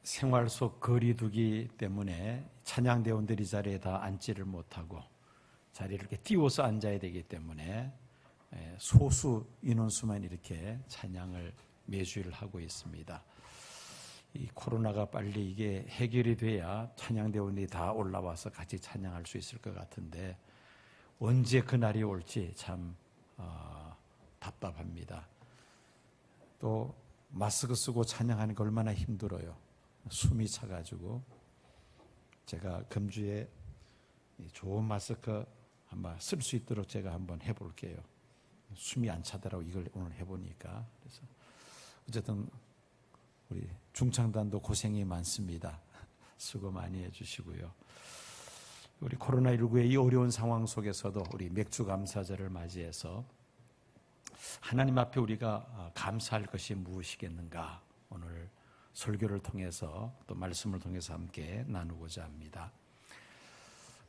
생활 속 거리두기 때문에 찬양대원들이 자리에 다 앉지를 못하고 자리를 이렇게 띄워서 앉아야 되기 때문에 소수 인원수만 이렇게 찬양을 매주일 하고 있습니다. 이 코로나가 빨리 이게 해결이 돼야 찬양대원들이 다 올라와서 같이 찬양할 수 있을 것 같은데 언제 그날이 올지 참 답답합니다. 또 마스크 쓰고 찬양하는 게 얼마나 힘들어요. 숨이 차가지고 제가 금주에 좋은 마스크 한번 쓸 수 있도록 제가 한번 해볼게요. 숨이 안 차더라고 이걸 오늘 해보니까. 그래서 어쨌든 우리 중창단도 고생이 많습니다. 수고 많이 해주시고요. 우리 코로나19의 이 어려운 상황 속에서도 우리 맥주 감사절을 맞이해서 하나님 앞에 우리가 감사할 것이 무엇이겠는가 오늘 설교를 통해서 또 말씀을 통해서 함께 나누고자 합니다.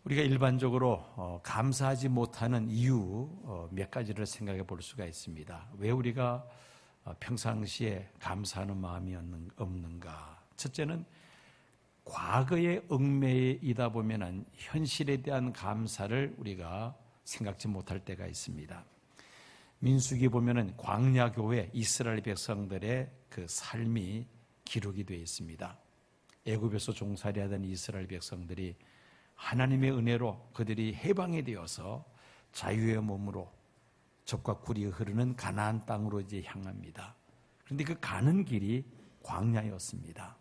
우리가 일반적으로 감사하지 못하는 이유 몇 가지를 생각해 볼 수가 있습니다. 왜 우리가 평상시에 감사하는 마음이 없는가? 첫째는 과거의 얽매이다 보면 현실에 대한 감사를 우리가 생각지 못할 때가 있습니다. 민수기 보면 광야교회 이스라엘 백성들의 그 삶이 기록이 되어 있습니다. 애굽에서 종살이하던 이스라엘 백성들이 하나님의 은혜로 그들이 해방이 되어서 자유의 몸으로 젖과 꿀이 흐르는 가나안 땅으로 이제 향합니다. 그런데 그 가는 길이 광야였습니다.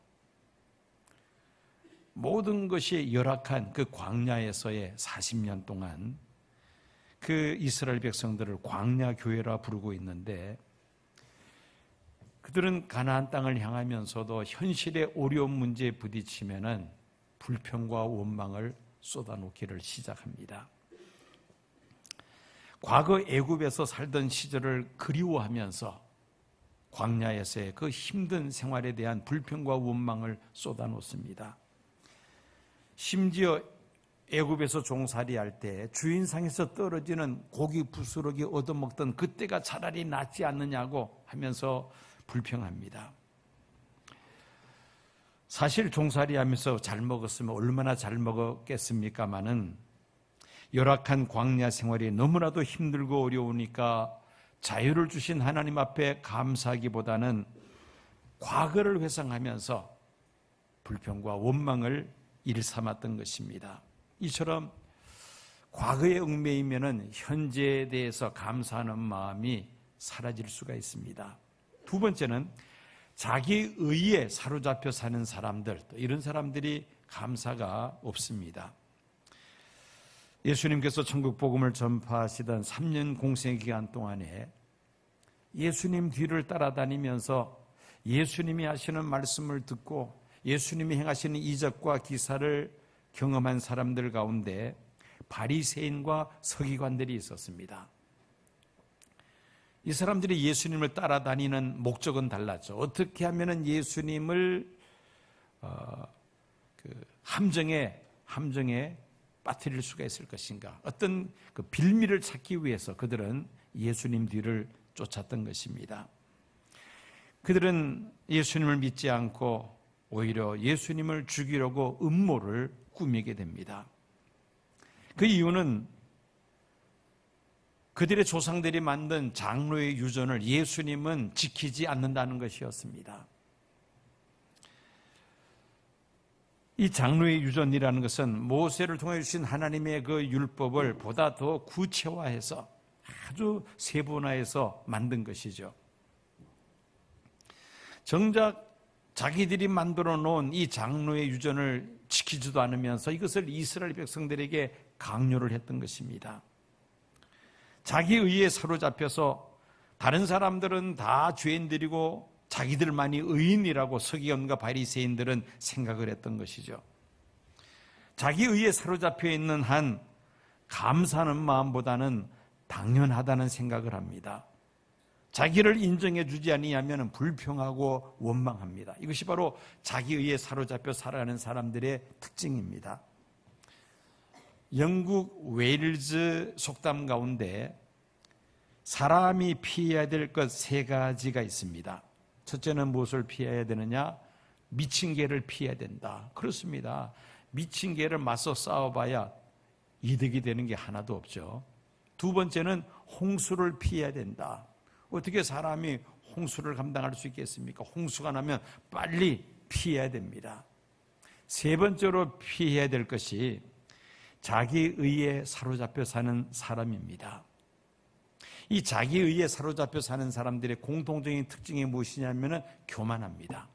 모든 것이 열악한 그 광야에서의 40년 동안 그 이스라엘 백성들을 광야 교회라 부르고 있는데 그들은 가나안 땅을 향하면서도 현실의 어려운 문제에 부딪히면은 불평과 원망을 쏟아놓기를 시작합니다. 과거 애굽에서 살던 시절을 그리워하면서 광야에서의 그 힘든 생활에 대한 불평과 원망을 쏟아놓습니다. 심지어 애굽에서 종살이할 때 주인상에서 떨어지는 고기 부스러기 얻어먹던 그때가 차라리 낫지 않느냐고 하면서 불평합니다. 사실 종살이하면서 잘 먹었으면 얼마나 잘 먹었겠습니까마는 열악한 광야 생활이 너무나도 힘들고 어려우니까 자유를 주신 하나님 앞에 감사하기보다는 과거를 회상하면서 불평과 원망을 일삼았던 것입니다. 이처럼 과거에 얽매이면은 현재에 대해서 감사하는 마음이 사라질 수가 있습니다. 두 번째는 자기 의에 사로잡혀 사는 사람들, 이런 사람들이 감사가 없습니다. 예수님께서 천국 복음을 전파하시던 3년 공생 기간 동안에 예수님 뒤를 따라다니면서 예수님이 하시는 말씀을 듣고 예수님이 행하시는 이적과 기사를 경험한 사람들 가운데 바리새인과 서기관들이 있었습니다. 이 사람들이 예수님을 따라다니는 목적은 달랐죠. 어떻게 하면 예수님을 함정에 빠뜨릴 수가 있을 것인가? 어떤 그 빌미를 찾기 위해서 그들은 예수님 뒤를 쫓았던 것입니다. 그들은 예수님을 믿지 않고 오히려 예수님을 죽이려고 음모를 꾸미게 됩니다. 그 이유는 그들의 조상들이 만든 장로의 유전을 예수님은 지키지 않는다는 것이었습니다. 이 장로의 유전이라는 것은 모세를 통해 주신 하나님의 그 율법을 보다 더 구체화해서 아주 세분화해서 만든 것이죠. 정작 자기들이 만들어 놓은 이 장로의 유전을 지키지도 않으면서 이것을 이스라엘 백성들에게 강요를 했던 것입니다. 자기 의에 사로잡혀서 다른 사람들은 다 죄인들이고 자기들만이 의인이라고 서기관과 바리새인들은 생각을 했던 것이죠. 자기 의에 사로잡혀 있는 한 감사하는 마음보다는 당연하다는 생각을 합니다. 자기를 인정해 주지 아니하면 불평하고 원망합니다. 이것이 바로 자기의에 사로잡혀 살아가는 사람들의 특징입니다. 영국 웨일즈 속담 가운데 사람이 피해야 될 것 3가지가 있습니다. 첫째는 무엇을 피해야 되느냐? 미친 개를 피해야 된다. 그렇습니다. 미친 개를 맞서 싸워봐야 이득이 되는 게 하나도 없죠. 두 번째는 홍수를 피해야 된다. 어떻게 사람이 홍수를 감당할 수 있겠습니까? 홍수가 나면 빨리 피해야 됩니다. 세 번째로 피해야 될 것이 자기의에 사로잡혀 사는 사람입니다. 이 자기의에 사로잡혀 사는 사람들의 공통적인 특징이 무엇이냐면 교만합니다.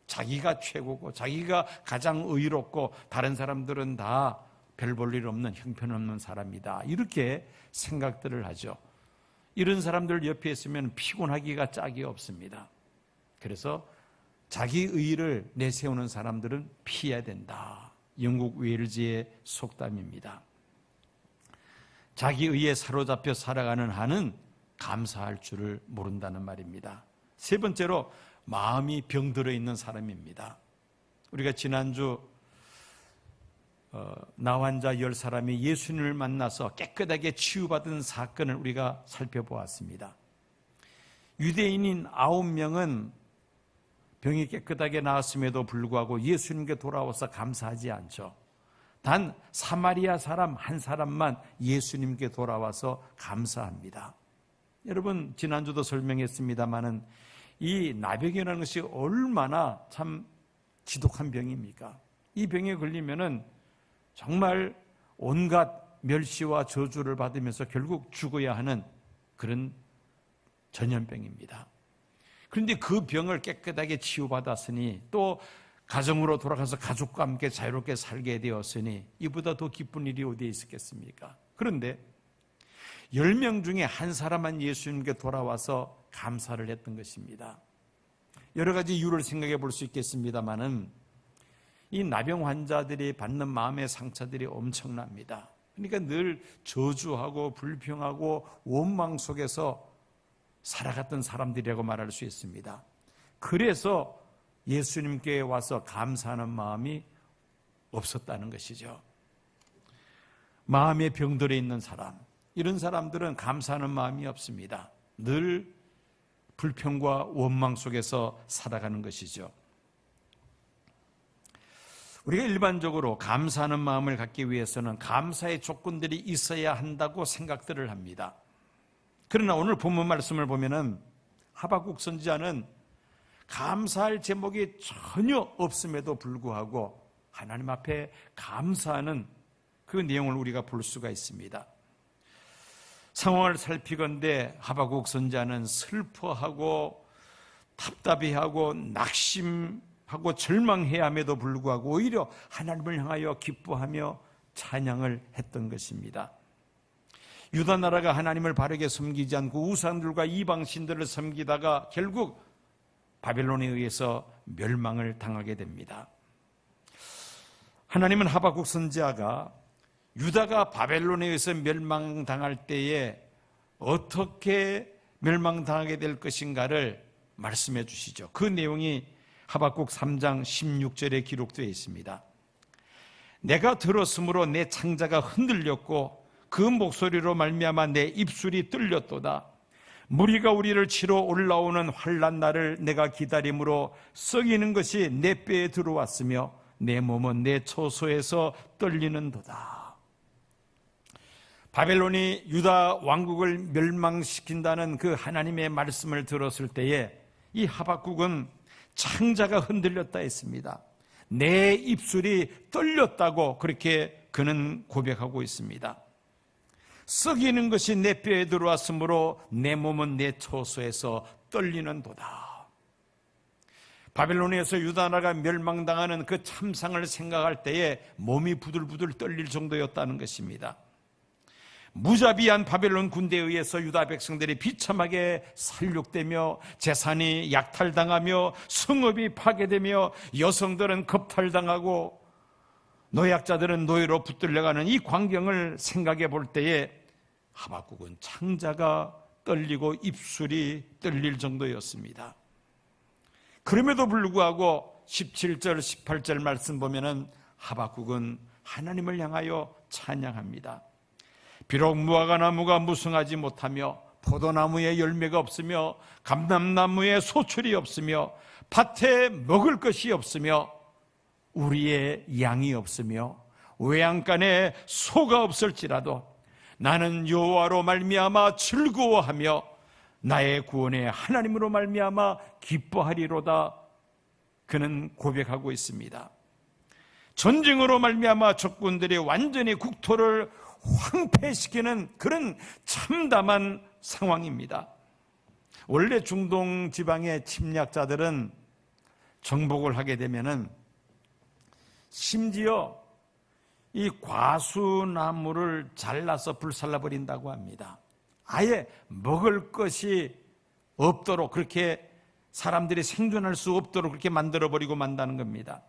자기가 최고고 자기가 가장 의롭고 다른 사람들은 다 별 볼 일 없는 형편없는 사람이다. 이렇게 생각들을 하죠. 이런 사람들 옆에 있으면 피곤하기가 짝이 없습니다. 그래서 자기의를 내세우는 사람들은 피해야 된다. 영국 웨일즈의 속담입니다. 자기의에 사로잡혀 살아가는 한은 감사할 줄을 모른다는 말입니다. 세 번째로 마음이 병들어 있는 사람입니다. 우리가 지난주 나환자 10사람이 예수님을 만나서 깨끗하게 치유받은 사건을 우리가 살펴보았습니다. 유대인인 9명은 병이 깨끗하게 나았음에도 불구하고 예수님께 돌아와서 감사하지 않죠. 단 사마리아 사람 한 사람만 예수님께 돌아와서 감사합니다. 여러분 지난주도 설명했습니다마는 이 나병이라는 것이 얼마나 참 지독한 병입니까? 이 병에 걸리면은 정말 온갖 멸시와 저주를 받으면서 결국 죽어야 하는 그런 전염병입니다. 그런데 그 병을 깨끗하게 치유받았으니 또 가정으로 돌아가서 가족과 함께 자유롭게 살게 되었으니 이보다 더 기쁜 일이 어디에 있었겠습니까? 그런데 10명 중에 한 사람만 예수님께 돌아와서 감사를 했던 것입니다. 여러 가지 이유를 생각해 볼 수 있겠습니다만은 이 나병 환자들이 받는 마음의 상처들이 엄청납니다. 그러니까 늘 저주하고 불평하고 원망 속에서 살아갔던 사람들이라고 말할 수 있습니다. 그래서 예수님께 와서 감사하는 마음이 없었다는 것이죠. 마음에 병들어 있는 사람, 이런 사람들은 감사하는 마음이 없습니다. 늘 불평과 원망 속에서 살아가는 것이죠. 우리가 일반적으로 감사하는 마음을 갖기 위해서는 감사의 조건들이 있어야 한다고 생각들을 합니다. 그러나 오늘 본문 말씀을 보면은 하박국 선지자는 감사할 제목이 전혀 없음에도 불구하고 하나님 앞에 감사하는 그 내용을 우리가 볼 수가 있습니다. 상황을 살피건대 하박국 선지자는 슬퍼하고 답답해하고 낙심하고 절망해야 함에도 불구하고 오히려 하나님을 향하여 기뻐하며 찬양을 했던 것입니다. 유다 나라가 하나님을 바르게 섬기지 않고 우상들과 이방신들을 섬기다가 결국 바벨론에 의해서 멸망을 당하게 됩니다. 하나님은 하박국 선지자가 유다가 바벨론에 의해서 멸망당할 때에 어떻게 멸망당하게 될 것인가를 말씀해 주시죠. 그 내용이 하박국 3장 16절에 기록되어 있습니다. 내가 들었으므로 내 창자가 흔들렸고 그 목소리로 말미암아 내 입술이 뚫렸도다. 무리가 우리를 치러 올라오는 환난 날을 내가 기다림으로 썩이는 것이 내 뼈에 들어왔으며 내 몸은 내 처소에서 떨리는도다. 바벨론이 유다 왕국을 멸망시킨다는 그 하나님의 말씀을 들었을 때에 이 하박국은 창자가 흔들렸다 했습니다. 내 입술이 떨렸다고 그렇게 그는 고백하고 있습니다. 썩이는 것이 내 뼈에 들어왔으므로 내 몸은 내 처소에서 떨리는도다. 바벨론에서 유다나라가 멸망당하는 그 참상을 생각할 때에 몸이 부들부들 떨릴 정도였다는 것입니다. 무자비한 바벨론 군대에 의해서 유다 백성들이 비참하게 살육되며 재산이 약탈당하며 성읍이 파괴되며 여성들은 겁탈당하고 노약자들은 노예로 붙들려가는 이 광경을 생각해 볼 때에 하박국은 창자가 떨리고 입술이 떨릴 정도였습니다. 그럼에도 불구하고 17절, 18절 말씀 보면은 하박국은 하나님을 향하여 찬양합니다. 비록 무화과나무가 무성하지 못하며 포도나무에 열매가 없으며 감람나무에 소출이 없으며 밭에 먹을 것이 없으며 우리의 양이 없으며 외양간에 소가 없을지라도 나는 여호와로 말미암아 즐거워하며 나의 구원의 하나님으로 말미암아 기뻐하리로다. 그는 고백하고 있습니다. 전쟁으로 말미암아 적군들이 완전히 국토를 황폐시키는 그런 참담한 상황입니다. 원래 중동 지방의 침략자들은 정복을 하게 되면은 심지어 이 과수나무를 잘라서 불살라버린다고 합니다. 아예 먹을 것이 없도록, 그렇게 사람들이 생존할 수 없도록 그렇게 만들어버리고 만다는 겁니다.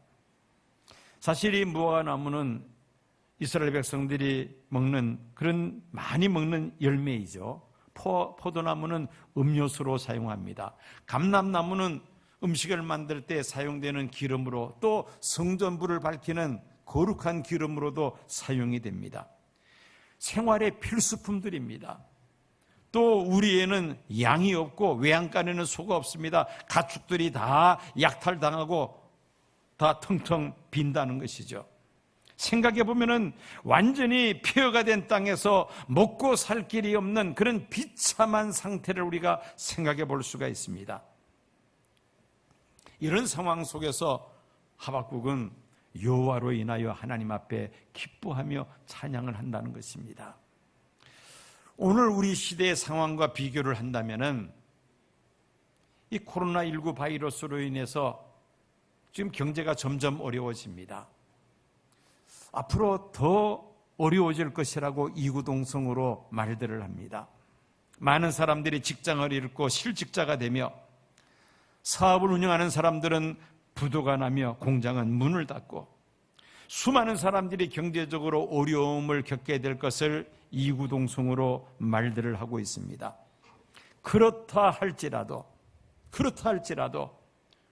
사실 이 무화과나무는 이스라엘 백성들이 먹는, 그런 많이 먹는 열매이죠. 포도나무는 음료수로 사용합니다. 감람나무는 음식을 만들 때 사용되는 기름으로, 또 성전불을 밝히는 거룩한 기름으로도 사용이 됩니다. 생활의 필수품들입니다. 또 우리에는 양이 없고 외양간에는 소가 없습니다. 가축들이 다 약탈당하고 다 텅텅 빈다는 것이죠. 생각해 보면은 완전히 폐허가 된 땅에서 먹고 살 길이 없는 그런 비참한 상태를 우리가 생각해 볼 수가 있습니다. 이런 상황 속에서 하박국은 여호와로 인하여 하나님 앞에 기뻐하며 찬양을 한다는 것입니다. 오늘 우리 시대의 상황과 비교를 한다면은 이 코로나19 바이러스로 인해서 지금 경제가 점점 어려워집니다. 앞으로 더 어려워질 것이라고 이구동성으로 말들을 합니다. 많은 사람들이 직장을 잃고 실직자가 되며 사업을 운영하는 사람들은 부도가 나며 공장은 문을 닫고 수많은 사람들이 경제적으로 어려움을 겪게 될 것을 이구동성으로 말들을 하고 있습니다. 그렇다 할지라도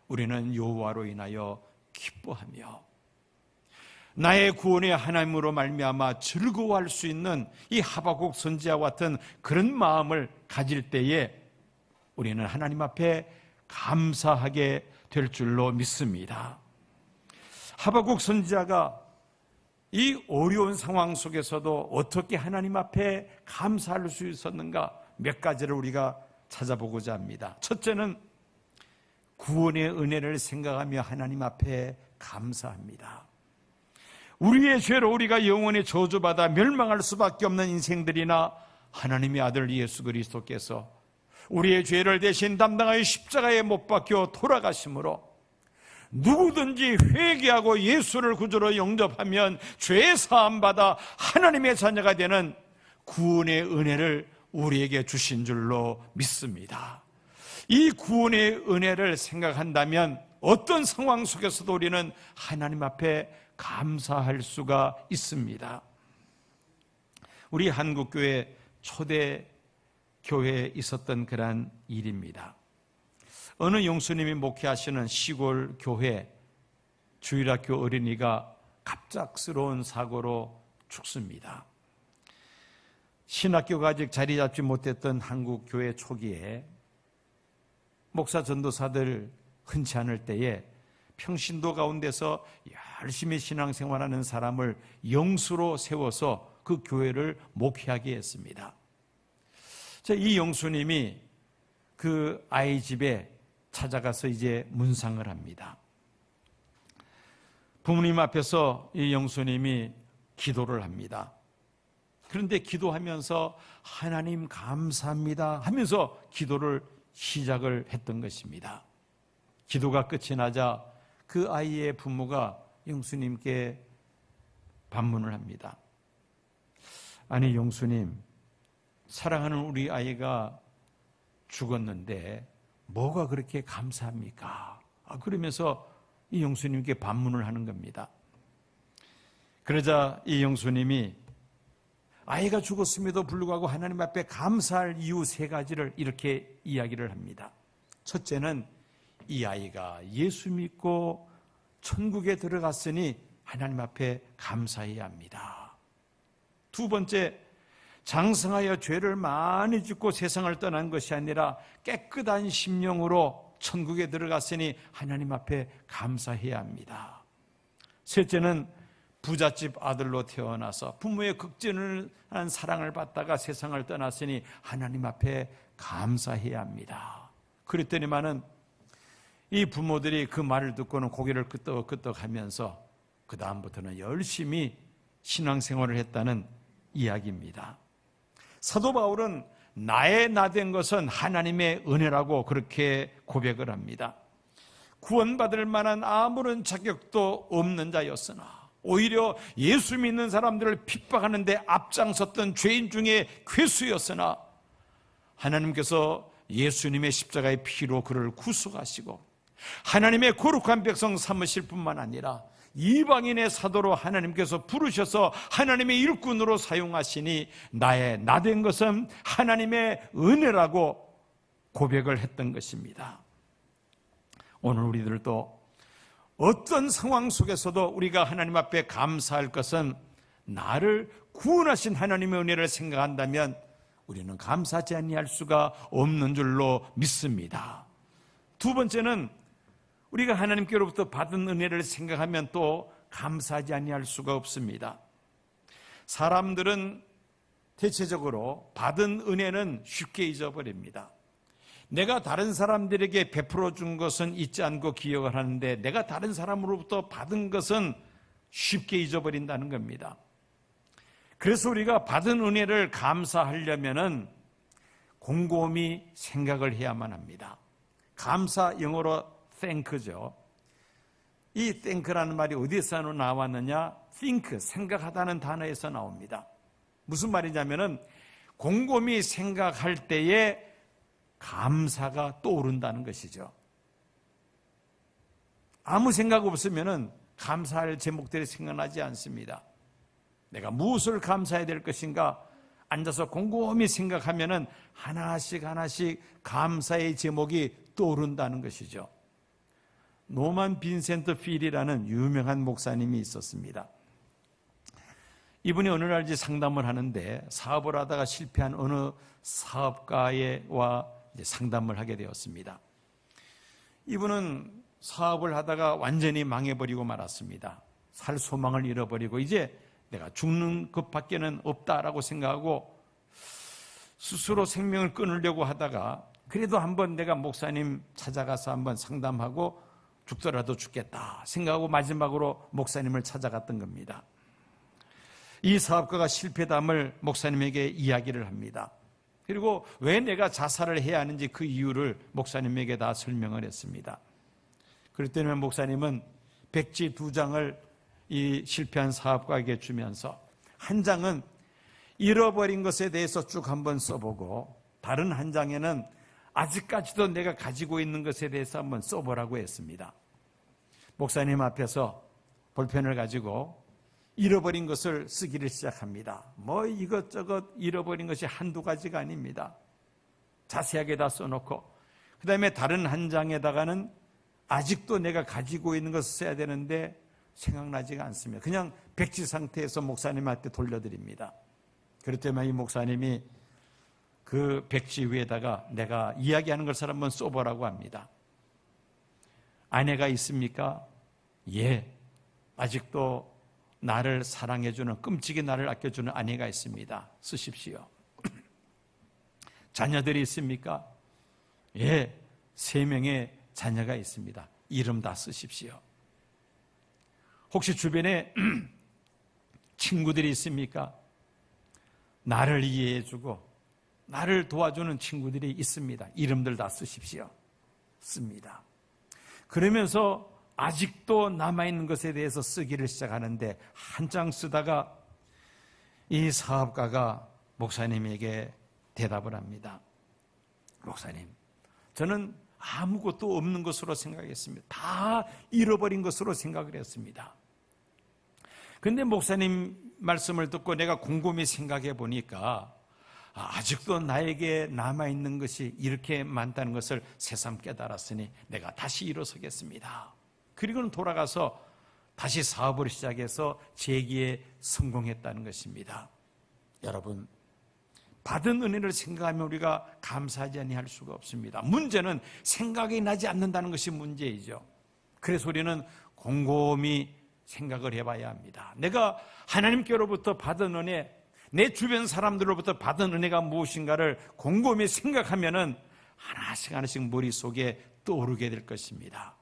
우리는 여호와로 인하여 기뻐하며 나의 구원의 하나님으로 말미암아 즐거워할 수 있는 이 하박국 선지자와 같은 그런 마음을 가질 때에 우리는 하나님 앞에 감사하게 될 줄로 믿습니다. 하박국 선지자가 이 어려운 상황 속에서도 어떻게 하나님 앞에 감사할 수 있었는가, 몇 가지를 우리가 찾아보고자 합니다. 첫째는 구원의 은혜를 생각하며 하나님 앞에 감사합니다. 우리의 죄로 우리가 영원히 저주받아 멸망할 수밖에 없는 인생들이나 하나님의 아들 예수 그리스도께서 우리의 죄를 대신 담당하여 십자가에 못 박혀 돌아가심으로 누구든지 회개하고 예수를 구주로 영접하면 죄 사함 받아 하나님의 자녀가 되는 구원의 은혜를 우리에게 주신 줄로 믿습니다. 이 구원의 은혜를 생각한다면 어떤 상황 속에서도 우리는 하나님 앞에 감사할 수가 있습니다. 우리 한국교회 초대 교회에 있었던 그러한 일입니다. 어느 용수님이 목회하시는 시골 교회 주일학교 어린이가 갑작스러운 사고로 죽습니다. 신학교가 아직 자리 잡지 못했던 한국 교회 초기에 목사 전도사들 흔치 않을 때에 평신도 가운데서 열심히 신앙생활하는 사람을 영수로 세워서 그 교회를 목회하게 했습니다. 이 영수님이 그 아이 집에 찾아가서 이제 문상을 합니다. 부모님 앞에서 이 영수님이 기도를 합니다. 그런데 기도하면서 하나님 감사합니다 하면서 기도를 시작을 했던 것입니다. 기도가 끝이 나자 그 아이의 부모가 영수님께 반문을 합니다. 아니 영수님, 사랑하는 우리 아이가 죽었는데 뭐가 그렇게 감사합니까? 그러면서 이 영수님께 반문을 하는 겁니다. 그러자 이 영수님이 아이가 죽었음에도 불구하고 하나님 앞에 감사할 이유 세 가지를 이렇게 이야기를 합니다. 첫째는 이 아이가 예수 믿고 천국에 들어갔으니 하나님 앞에 감사해야 합니다. 두 번째, 장성하여 죄를 많이 짓고 세상을 떠난 것이 아니라 깨끗한 심령으로 천국에 들어갔으니 하나님 앞에 감사해야 합니다. 셋째는 부잣집 아들로 태어나서 부모의 극진한 사랑을 받다가 세상을 떠났으니 하나님 앞에 감사해야 합니다. 그랬더니만은 이 부모들이 그 말을 듣고는 고개를 끄덕끄덕하면서 그 다음부터는 열심히 신앙생활을 했다는 이야기입니다. 사도 바울은 나의 나된 것은 하나님의 은혜라고 그렇게 고백을 합니다. 구원받을 만한 아무런 자격도 없는 자였으나 오히려 예수 믿는 사람들을 핍박하는데 앞장섰던 죄인 중에 괴수였으나 하나님께서 예수님의 십자가의 피로 그를 구속하시고 하나님의 거룩한 백성 삼으실 뿐만 아니라 이방인의 사도로 하나님께서 부르셔서 하나님의 일꾼으로 사용하시니 나의 나된 것은 하나님의 은혜라고 고백을 했던 것입니다. 오늘 우리들도 어떤 상황 속에서도 우리가 하나님 앞에 감사할 것은 나를 구원하신 하나님의 은혜를 생각한다면 우리는 감사하지 아니할 수가 없는 줄로 믿습니다. 두 번째는 우리가 하나님께로부터 받은 은혜를 생각하면 또 감사하지 아니할 수가 없습니다. 사람들은 대체적으로 받은 은혜는 쉽게 잊어버립니다. 내가 다른 사람들에게 베풀어 준 것은 잊지 않고 기억을 하는데 내가 다른 사람으로부터 받은 것은 쉽게 잊어버린다는 겁니다. 그래서 우리가 받은 은혜를 감사하려면은 곰곰이 생각을 해야만 합니다. 감사 영어로 thank죠. 이 thank라는 말이 어디서 나왔느냐? think, 생각하다는 단어에서 나옵니다. 무슨 말이냐면은 곰곰이 생각할 때에 감사가 떠오른다는 것이죠. 아무 생각 없으면은 감사할 제목들이 생각나지 않습니다. 내가 무엇을 감사해야 될 것인가? 앉아서 곰곰이 생각하면은 하나씩 감사의 제목이 떠오른다는 것이죠. 노만 빈센트 필이라는 유명한 목사님이 있었습니다. 이분이 어느 날 상담을 하는데 사업을 하다가 실패한 어느 사업가와 상담을 하게 되었습니다. 이분은 사업을 하다가 완전히 망해버리고 말았습니다. 살 소망을 잃어버리고 이제 내가 죽는 것밖에는 없다라고 생각하고 스스로 생명을 끊으려고 하다가 그래도 한번 내가 목사님 찾아가서 한번 상담하고 죽더라도 죽겠다 생각하고 마지막으로 목사님을 찾아갔던 겁니다. 이 사업가가 실패담을 목사님에게 이야기를 합니다. 그리고 왜 내가 자살을 해야 하는지 그 이유를 목사님에게 다 설명을 했습니다. 그랬더니 목사님은 백지 2장을 이 실패한 사업가에게 주면서 한 장은 잃어버린 것에 대해서 쭉 한번 써보고 다른 한 장에는 아직까지도 내가 가지고 있는 것에 대해서 한번 써보라고 했습니다. 목사님 앞에서 볼펜을 가지고 잃어버린 것을 쓰기를 시작합니다. 뭐 이것저것 잃어버린 것이 한두 가지가 아닙니다. 자세하게 다 써놓고 그 다음에 다른 한 장에다가는 아직도 내가 가지고 있는 것을 써야 되는데 생각나지가 않습니다. 그냥 백지 상태에서 목사님한테 돌려드립니다. 그렇다면 이 목사님이 그 백지 위에다가 내가 이야기하는 것을 한번 써보라고 합니다. 아내가 있습니까? 예, 아직도 나를 사랑해주는, 끔찍이 나를 아껴주는 아내가 있습니다. 쓰십시오. 자녀들이 있습니까? 예, 3명의 자녀가 있습니다. 이름 다 쓰십시오. 혹시 주변에 친구들이 있습니까? 나를 이해해주고 나를 도와주는 친구들이 있습니다. 이름들 다 쓰십시오. 씁니다. 그러면서 아직도 남아있는 것에 대해서 쓰기를 시작하는데 한 장 쓰다가 이 사업가가 목사님에게 대답을 합니다. 목사님, 저는 아무것도 없는 것으로 생각했습니다. 다 잃어버린 것으로 생각을 했습니다. 근데 목사님 말씀을 듣고 내가 곰곰이 생각해 보니까 아직도 나에게 남아있는 것이 이렇게 많다는 것을 새삼 깨달았으니 내가 다시 일어서겠습니다. 그리고는 돌아가서 다시 사업을 시작해서 재기에 성공했다는 것입니다. 여러분, 받은 은혜를 생각하면 우리가 감사하지 아니할 수가 없습니다. 문제는 생각이 나지 않는다는 것이 문제이죠. 그래서 우리는 곰곰이 생각을 해봐야 합니다. 내가 하나님께로부터 받은 은혜, 내 주변 사람들로부터 받은 은혜가 무엇인가를 곰곰이 생각하면은 하나씩 하나씩 머릿속에 떠오르게 될 것입니다.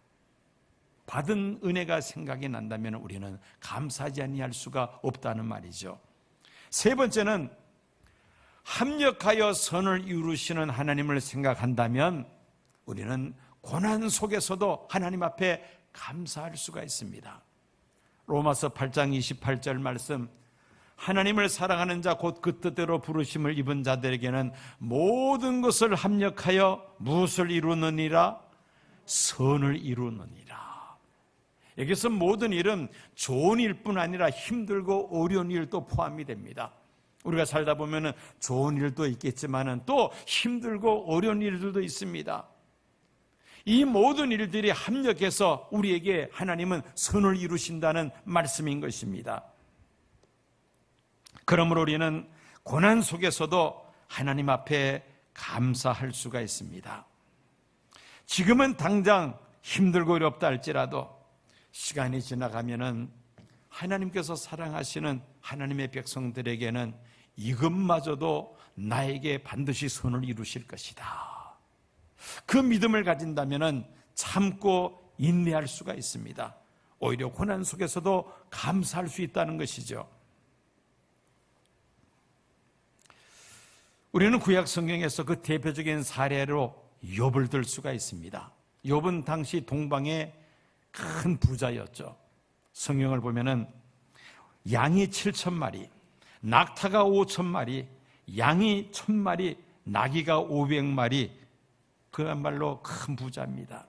받은 은혜가 생각이 난다면 우리는 감사하지 아니할 수가 없다는 말이죠. 세 번째는 합력하여 선을 이루시는 하나님을 생각한다면 우리는 고난 속에서도 하나님 앞에 감사할 수가 있습니다. 로마서 8장 28절 말씀, 하나님을 사랑하는 자 곧 그 뜻대로 부르심을 입은 자들에게는 모든 것을 합력하여 무엇을 이루느니라? 선을 이루느니라. 여기서 모든 일은 좋은 일뿐 아니라 힘들고 어려운 일도 포함이 됩니다. 우리가 살다 보면 좋은 일도 있겠지만 또 힘들고 어려운 일들도 있습니다. 이 모든 일들이 합력해서 우리에게 하나님은 선을 이루신다는 말씀인 것입니다. 그러므로 우리는 고난 속에서도 하나님 앞에 감사할 수가 있습니다. 지금은 당장 힘들고 어렵다 할지라도 시간이 지나가면은 하나님께서 사랑하시는 하나님의 백성들에게는 이것마저도 나에게 반드시 선을 이루실 것이다. 그 믿음을 가진다면은 참고 인내할 수가 있습니다. 오히려 고난 속에서도 감사할 수 있다는 것이죠. 우리는 구약 성경에서 그 대표적인 사례로 욥을 들 수가 있습니다. 욥은 당시 동방의 큰 부자였죠. 성경을 보면은 양이 7,000마리, 낙타가 5,000마리, 양이 1,000마리, 나귀가 500마리, 그야말로 큰 부자입니다.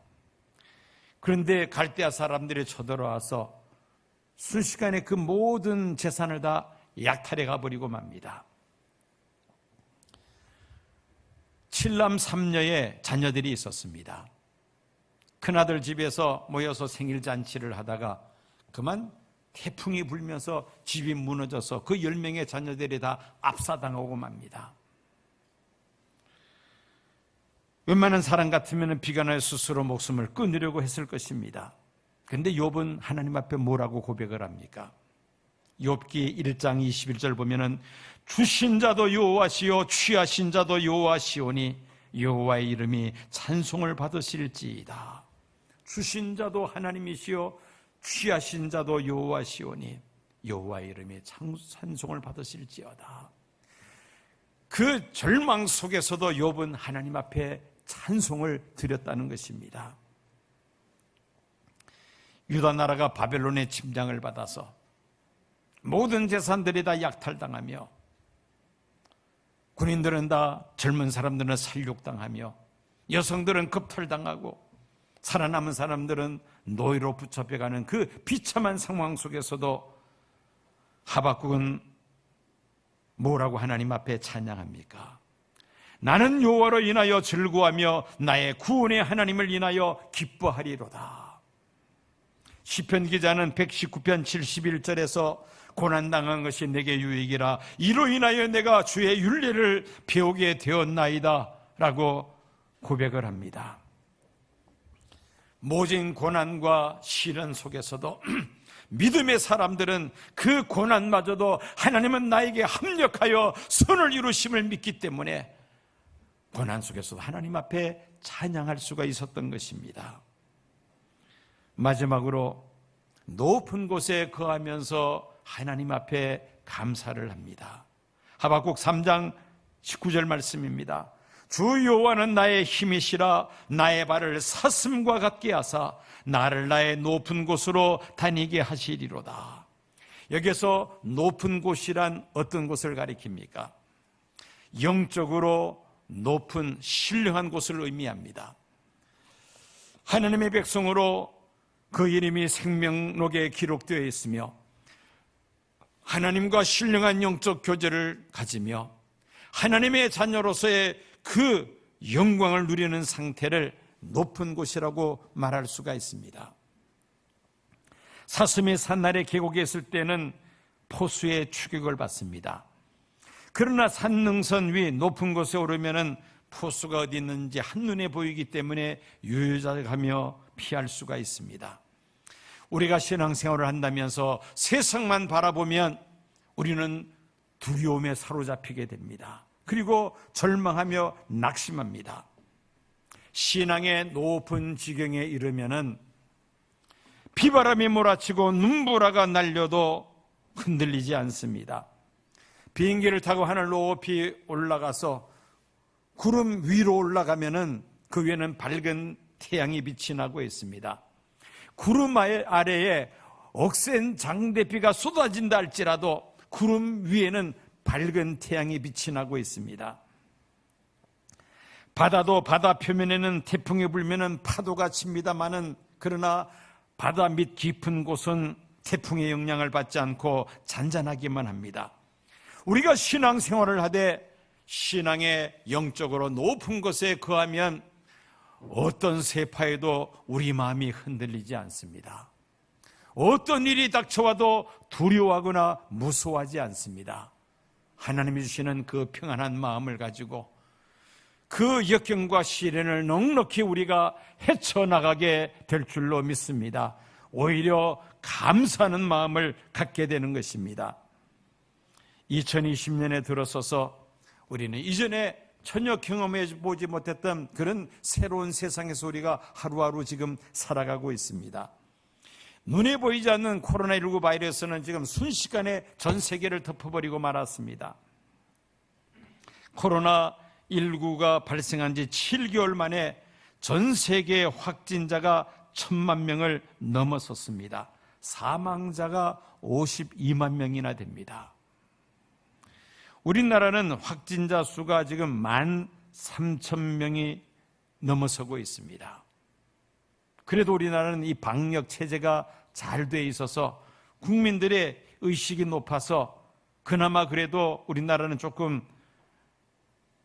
그런데 갈대아 사람들이 쳐들어와서 순식간에 그 모든 재산을 다 약탈해 가버리고 맙니다. 7남 3녀의 자녀들이 있었습니다. 큰아들 집에서 모여서 생일잔치를 하다가 그만 태풍이 불면서 집이 무너져서 그 10명의 자녀들이 다 압사당하고 맙니다. 웬만한 사람 같으면 비관하여 스스로 목숨을 끊으려고 했을 것입니다. 그런데 욥은 하나님 앞에 뭐라고 고백을 합니까? 욥기 1장 21절 보면은 주신 자도 여호와시요 취하신 자도 여호와시오니 여호와의 이름이 찬송을 받으실지이다. 주신 자도 하나님이시요 취하신 자도 여호와시오니 여호와의 이름이 찬송을 받으실지어다. 그 절망 속에서도 욥은 하나님 앞에 찬송을 드렸다는 것입니다. 유다 나라가 바벨론의 침략을 받아서 모든 재산들이 다 약탈당하며 군인들은 다 젊은 사람들은 살육당하며 여성들은 급탈당하고 살아남은 사람들은 노예로 붙잡혀가는 그 비참한 상황 속에서도 하박국은 뭐라고 하나님 앞에 찬양합니까? 나는 여호와로 인하여 즐거워하며 나의 구원의 하나님을 인하여 기뻐하리로다. 시편 기자는 119편 71절에서 고난당한 것이 내게 유익이라 이로 인하여 내가 주의 율례를 배우게 되었나이다 라고 고백을 합니다. 모진 고난과 시련 속에서도 믿음의 사람들은 그 고난마저도 하나님은 나에게 합력하여 선을 이루심을 믿기 때문에 고난 속에서도 하나님 앞에 찬양할 수가 있었던 것입니다. 마지막으로 높은 곳에 거하면서 하나님 앞에 감사를 합니다. 하박국 3장 19절 말씀입니다. 주 여호와는 나의 힘이시라 나의 발을 사슴과 같게 하사 나를 나의 높은 곳으로 다니게 하시리로다. 여기서 높은 곳이란 어떤 곳을 가리킵니까? 영적으로 높은 신령한 곳을 의미합니다. 하나님의 백성으로 그 이름이 생명록에 기록되어 있으며 하나님과 신령한 영적 교제를 가지며 하나님의 자녀로서의 그 영광을 누리는 상태를 높은 곳이라고 말할 수가 있습니다. 사슴이 산날의 계곡에 있을 때는 포수의 추격을 받습니다. 그러나 산능선 위 높은 곳에 오르면은 포수가 어디 있는지 한눈에 보이기 때문에 유유자적하며 피할 수가 있습니다. 우리가 신앙생활을 한다면서 세상만 바라보면 우리는 두려움에 사로잡히게 됩니다. 그리고 절망하며 낙심합니다. 신앙의 높은 지경에 이르면은 비바람이 몰아치고 눈보라가 날려도 흔들리지 않습니다. 비행기를 타고 하늘 높이 올라가서 구름 위로 올라가면은 그 위에는 밝은 태양이 빛이 나고 있습니다. 구름 아래에 억센 장대비가 쏟아진다 할지라도 구름 위에는 밝은 태양이 빛이 나고 있습니다. 바다도 바다 표면에는 태풍이 불면은 파도가 칩니다마는 그러나 바다 밑 깊은 곳은 태풍의 영향을 받지 않고 잔잔하기만 합니다. 우리가 신앙생활을 하되 신앙의 영적으로 높은 곳에 거하면 어떤 세파에도 우리 마음이 흔들리지 않습니다. 어떤 일이 닥쳐와도 두려워하거나 무서워하지 않습니다. 하나님이 주시는 그 평안한 마음을 가지고 그 역경과 시련을 넉넉히 우리가 헤쳐나가게 될 줄로 믿습니다. 오히려 감사하는 마음을 갖게 되는 것입니다. 2020년에 들어서서 우리는 이전에 전혀 경험해 보지 못했던 그런 새로운 세상에서 우리가 하루하루 지금 살아가고 있습니다. 눈에 보이지 않는 코로나19 바이러스는 지금 순식간에 전 세계를 덮어버리고 말았습니다. 코로나19가 발생한 지 7개월 만에 전 세계 확진자가 1,000만 명을 넘어섰습니다. 사망자가 52만 명이나 됩니다. 우리나라는 확진자 수가 지금 13,000명이 넘어서고 있습니다. 그래도 우리나라는 이 방역 체제가 잘 돼 있어서 국민들의 의식이 높아서 그나마 그래도 우리나라는 조금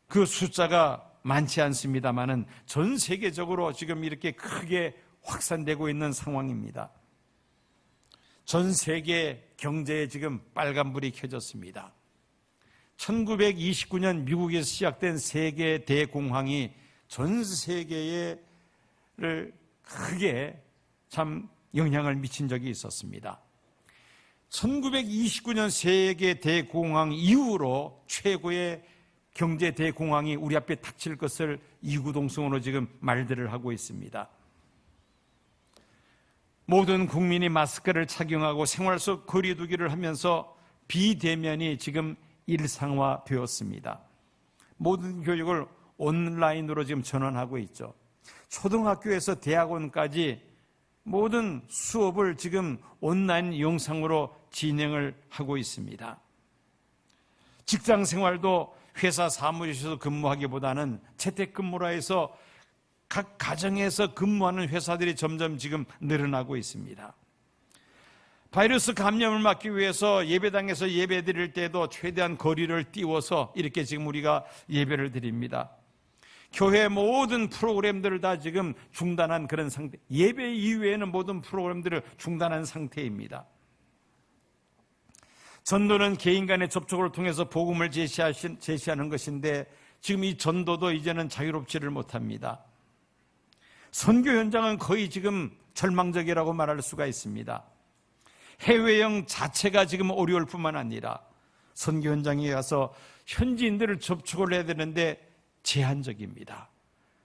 그 숫자가 많지 않습니다만은 전 세계적으로 지금 이렇게 크게 확산되고 있는 상황입니다. 전 세계 경제에 지금 빨간불이 켜졌습니다. 1929년 미국에서 시작된 세계 대공황이 전 세계를 크게 참 영향을 미친 적이 있었습니다. 1929년 세계 대공황 이후로 최고의 경제 대공황이 우리 앞에 닥칠 것을 이구동성으로 지금 말들을 하고 있습니다. 모든 국민이 마스크를 착용하고 생활 속 거리 두기를 하면서 비대면이 지금 일상화되었습니다. 모든 교육을 온라인으로 지금 전환하고 있죠. 초등학교에서 대학원까지 모든 수업을 지금 온라인 영상으로 진행을 하고 있습니다. 직장 생활도 회사 사무실에서 근무하기보다는 재택근무라 해서 각 가정에서 근무하는 회사들이 점점 지금 늘어나고 있습니다. 바이러스 감염을 막기 위해서 예배당에서 예배 드릴 때도 최대한 거리를 띄워서 이렇게 지금 우리가 예배를 드립니다. 교회 모든 프로그램들을 다 지금 중단한 그런 상태, 예배 이후에는 모든 프로그램들을 중단한 상태입니다. 전도는 개인 간의 접촉을 통해서 복음을 제시하는 것인데 지금 이 전도도 이제는 자유롭지를 못합니다. 선교 현장은 거의 지금 절망적이라고 말할 수가 있습니다. 해외형 자체가 지금 어려울 뿐만 아니라 선교 현장에 가서 현지인들을 접촉을 해야 되는데 제한적입니다.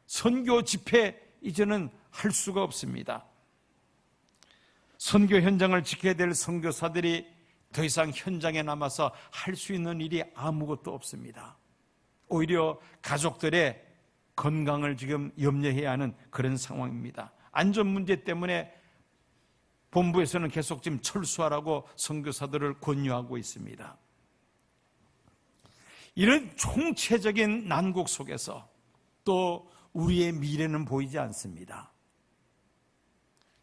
선교 집회 이제는 할 수가 없습니다. 선교 현장을 지켜야 될 선교사들이 더 이상 현장에 남아서 할 수 있는 일이 아무것도 없습니다. 오히려 가족들의 건강을 지금 염려해야 하는 그런 상황입니다. 안전 문제 때문에 본부에서는 계속 지금 철수하라고 선교사들을 권유하고 있습니다. 이런 총체적인 난국 속에서 또 우리의 미래는 보이지 않습니다.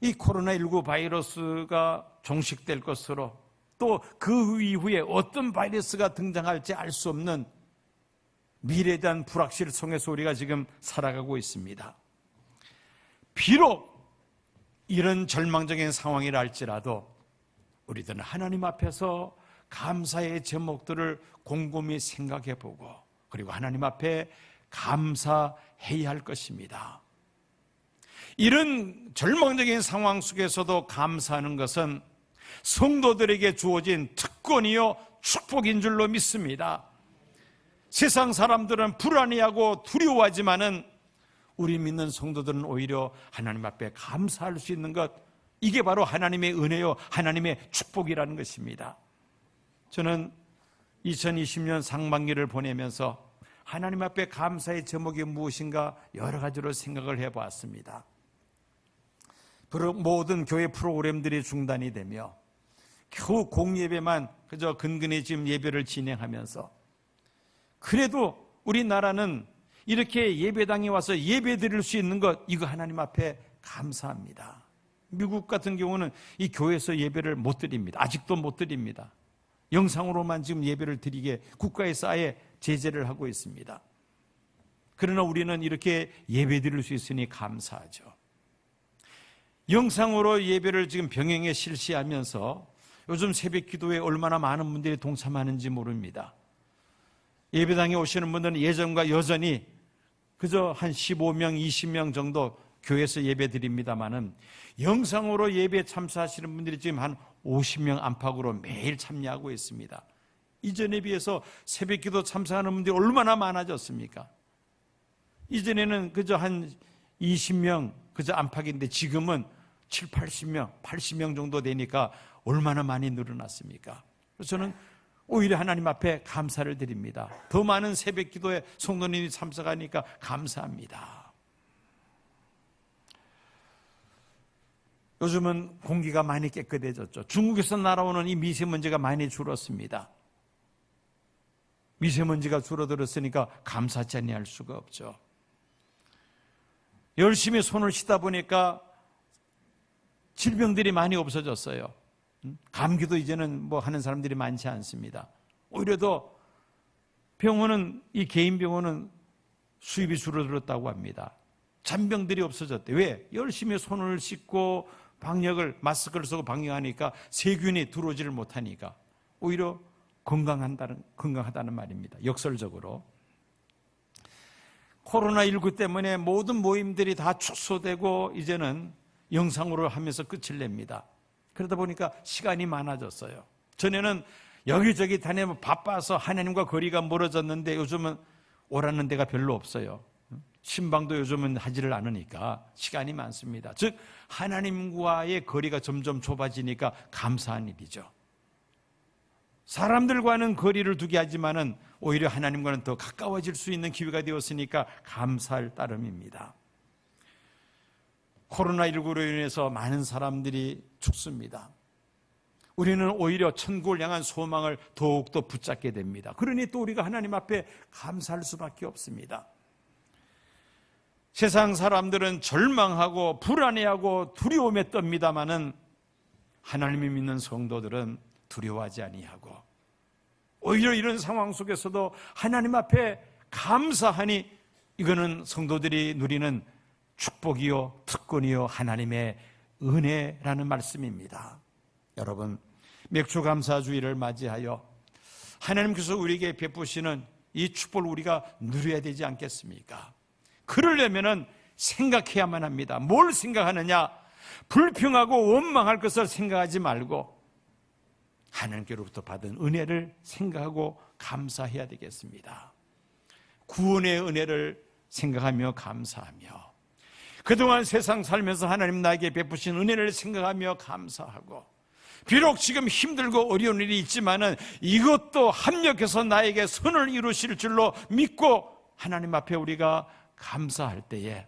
이 코로나19 바이러스가 종식될 것으로 또 그 이후에 어떤 바이러스가 등장할지 알 수 없는 미래에 대한 불확실 속에서 우리가 지금 살아가고 있습니다. 비록 이런 절망적인 상황이라 할지라도 우리들은 하나님 앞에서 감사의 제목들을 곰곰이 생각해 보고 그리고 하나님 앞에 감사해야 할 것입니다. 이런 절망적인 상황 속에서도 감사하는 것은 성도들에게 주어진 특권이요 축복인 줄로 믿습니다. 세상 사람들은 불안해하고 두려워하지만은 우리 믿는 성도들은 오히려 하나님 앞에 감사할 수 있는 것, 이게 바로 하나님의 은혜요 하나님의 축복이라는 것입니다. 저는 2020년 상반기를 보내면서 하나님 앞에 감사의 제목이 무엇인가 여러 가지로 생각을 해보았습니다. 모든 교회 프로그램들이 중단이 되며 겨우 공예배만 그저 근근히 지금 예배를 진행하면서, 그래도 우리나라는 이렇게 예배당에 와서 예배 드릴 수 있는 것, 이거 하나님 앞에 감사합니다. 미국 같은 경우는 이 교회에서 예배를 못 드립니다. 아직도 못 드립니다. 영상으로만 지금 예배를 드리게 국가에서 아예 제재를 하고 있습니다. 그러나 우리는 이렇게 예배 드릴 수 있으니 감사하죠. 영상으로 예배를 지금 병행해 실시하면서 요즘 새벽 기도에 얼마나 많은 분들이 동참하는지 모릅니다. 예배당에 오시는 분들은 예전과 여전히 그저 한 15명, 20명 정도 교회에서 예배 드립니다만은 영상으로 예배에 참석하시는 분들이 지금 한 50명 안팎으로 매일 참여하고 있습니다. 이전에 비해서 새벽 기도 참석하는 분들이 얼마나 많아졌습니까? 이전에는 그저 한 20명 그저 안팎인데 지금은 7, 80명, 80명 정도 되니까 얼마나 많이 늘어났습니까? 그래서 저는 오히려 하나님 앞에 감사를 드립니다. 더 많은 새벽 기도에 성도님이 참석하니까 감사합니다. 요즘은 공기가 많이 깨끗해졌죠. 중국에서 날아오는 이 미세먼지가 많이 줄었습니다. 미세먼지가 줄어들었으니까 감사치 아니할 수가 없죠. 열심히 손을 씻다 보니까 질병들이 많이 없어졌어요. 감기도 이제는 뭐 하는 사람들이 많지 않습니다. 오히려 더 병원은, 이 개인 병원은 수입이 줄어들었다고 합니다. 잔병들이 없어졌대요. 왜? 열심히 손을 씻고 마스크를 쓰고 방역하니까 세균이 들어오지를 못하니까 오히려 건강하다는 말입니다. 역설적으로. 코로나19 때문에 모든 모임들이 다 축소되고 이제는 영상으로 하면서 끝을 냅니다. 그러다 보니까 시간이 많아졌어요. 전에는 여기저기 다니면 바빠서 하나님과 거리가 멀어졌는데 요즘은 오라는 데가 별로 없어요. 신방도 요즘은 하지를 않으니까 시간이 많습니다. 즉 하나님과의 거리가 점점 좁아지니까 감사한 일이죠. 사람들과는 거리를 두게 하지만은 오히려 하나님과는 더 가까워질 수 있는 기회가 되었으니까 감사할 따름입니다. 코로나19로 인해서 많은 사람들이 죽습니다. 우리는 오히려 천국을 향한 소망을 더욱더 붙잡게 됩니다. 그러니 또 우리가 하나님 앞에 감사할 수밖에 없습니다. 세상 사람들은 절망하고 불안해하고 두려움에 떱니다마는 하나님을 믿는 성도들은 두려워하지 아니하고 오히려 이런 상황 속에서도 하나님 앞에 감사하니 이거는 성도들이 누리는 축복이요 특권이요 하나님의 은혜라는 말씀입니다. 여러분, 맥주감사주의를 맞이하여 하나님께서 우리에게 베푸시는 이 축복을 우리가 누려야 되지 않겠습니까? 그러려면은 생각해야만 합니다. 뭘 생각하느냐? 불평하고 원망할 것을 생각하지 말고 하나님께로부터 받은 은혜를 생각하고 감사해야 되겠습니다. 구원의 은혜를 생각하며 감사하며 그동안 세상 살면서 하나님 나에게 베푸신 은혜를 생각하며 감사하고 비록 지금 힘들고 어려운 일이 있지만은 이것도 합력해서 나에게 선을 이루실 줄로 믿고 하나님 앞에 우리가 감사할 때에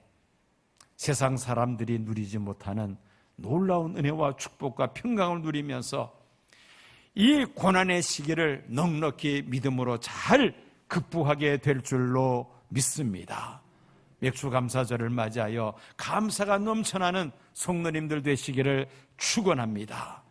세상 사람들이 누리지 못하는 놀라운 은혜와 축복과 평강을 누리면서 이 고난의 시기를 넉넉히 믿음으로 잘 극복하게 될 줄로 믿습니다. 맥주감사절을 맞이하여 감사가 넘쳐나는 성도님들 되시기를 축원합니다.